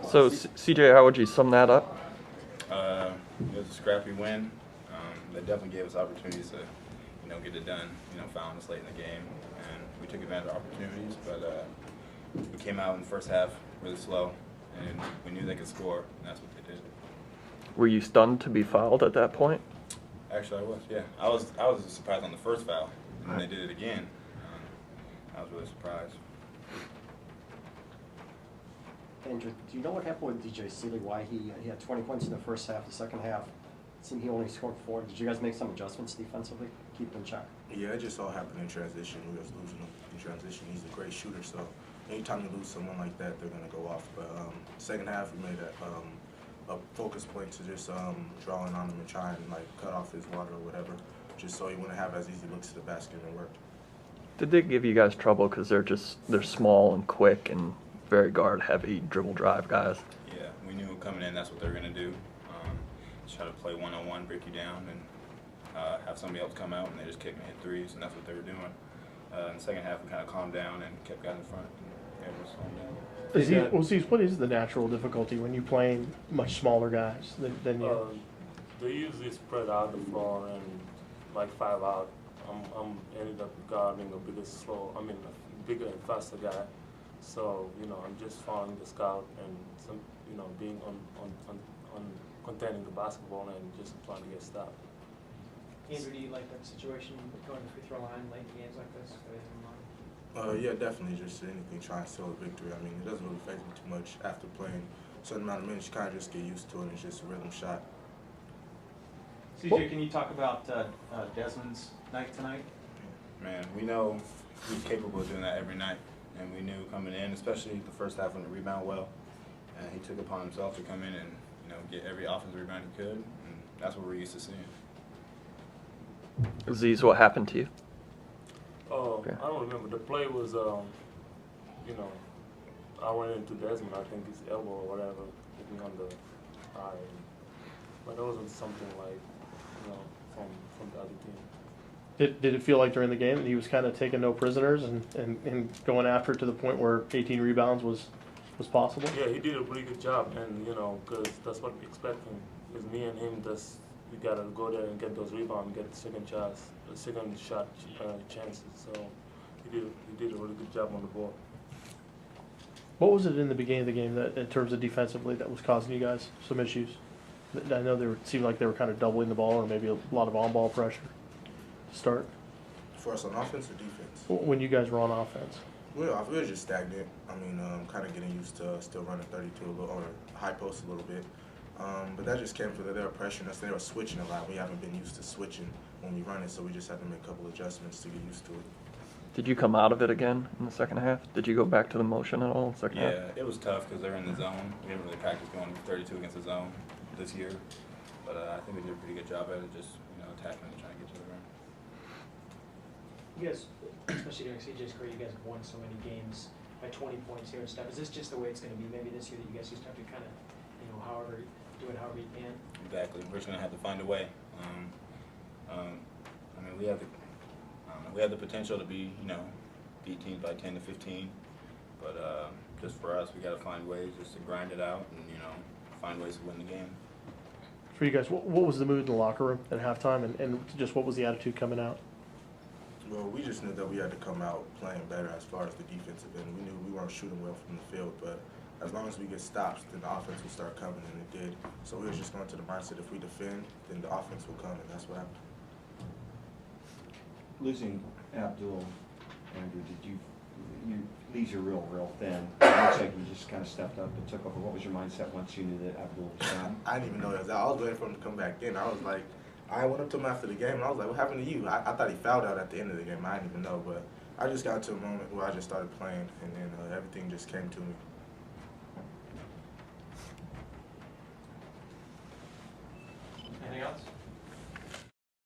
So, CJ, how would you sum that up? It was a scrappy win. They definitely gave us opportunities to, get it done. Fouling us late in the game, and we took advantage of opportunities. But we came out in the first half really slow, and we knew they could score, and that's what they did. Were you stunned to be fouled at that point? Actually, I was. Yeah, I was surprised on the first foul, and then they did it again. I was really surprised. Andrew, do you know what happened with DJ Seeley? Why he had 20 points in the first half? The second half, it seemed he only scored 4. Did you guys make some adjustments defensively, keep him in check? Yeah, it just all happened in transition. We was losing him in transition. He's a great shooter, so anytime you lose someone like that, they're gonna go off. But second half, we made a focus point to just drawing on him and trying to cut off his water or whatever, just so he wouldn't have as easy looks to the basket and work. Did they give you guys trouble because they're small and quick and very guard heavy dribble drive guys? Yeah, we knew coming in that's what they were going to do. Try to play one-on-one, break you down, and have somebody else come out and they just kick and hit threes, and that's what they were doing. In the second half, we kind of calmed down and kept guys in front. And everyone slowed down. What is the natural difficulty when you playing much smaller guys than you? They usually spread out the floor and 5 out. I'm ended up guarding a bigger and faster guy. So I'm just following the scout and being on containing the basketball and just trying to get stopped. Andrew, do you like that situation going to free throw line late in games like this? Yeah, definitely. Just anything trying to seal a victory. I mean, it doesn't really faze me too much after playing a certain amount of minutes. You kind of just get used to it. It's just a rhythm shot. CJ, can you talk about Desmond's night tonight? Man, we know he's capable of doing that every night, and we knew coming in, especially the first half when he rebounded well, and he took it upon himself to come in and get every offensive rebound he could, and that's what we're used to seeing. Aziz, what happened to you? I don't remember. The play was, I went into Desmond. I think his elbow or whatever hit me on the eye, but it wasn't something from the other team. Did it feel like during the game that he was kind of taking no prisoners and going after it to the point where 18 rebounds was possible? Yeah, he did a pretty good job, and because that's what we expect him. Because me and him, we gotta go there and get those rebounds, get the second shot chances. So he did a really good job on the board. What was it in the beginning of the game that, in terms of defensively, that was causing you guys some issues? I know it seemed like they were kind of doubling the ball, or maybe a lot of on-ball pressure to start. For us on offense or defense? When you guys were on offense. We were just stagnant. I mean, kind of getting used to still running 32 a little, or high post a little bit. But that just came from they were pressuring us. They were switching a lot. We haven't been used to switching when we run it, so we just had to make a couple adjustments to get used to it. Did you come out of it again in the second half? Did you go back to the motion at all in the second half? Yeah, it was tough because they're in the zone. We didn't really practice going 32 against the zone this year, but I think we did a pretty good job at it, just attacking and trying to get to the rim. You guys, especially during CJ's career, you guys have won so many games by 20 points here and stuff. Is this just the way it's going to be maybe this year that you guys just have to kind of, do it however you can? Exactly. We're just going to have to find a way. We have the potential to be, beat teams by 10 to 15, but just for us, we got to find ways just to grind it out and, find ways to win the game. For you guys, what was the mood in the locker room at halftime, and just what was the attitude coming out? Well, we just knew that we had to come out playing better as far as the defensive end. We knew we weren't shooting well from the field, but as long as we get stops, then the offense will start coming, and it did. So we were just going to the mindset, if we defend, then the offense will come, and that's what happened. Losing Abdul, Andrew, leaves you real thin. It looks like you just kind of stepped up and took over. What was your mindset once you knew that Abdul was gone? I didn't even know that. I was waiting for him to come back in. I was like, I went up to him after the game, and I was like, what happened to you? I thought he fouled out at the end of the game. I didn't even know, but I just got to a moment where I just started playing, and then everything just came to me. Anything else?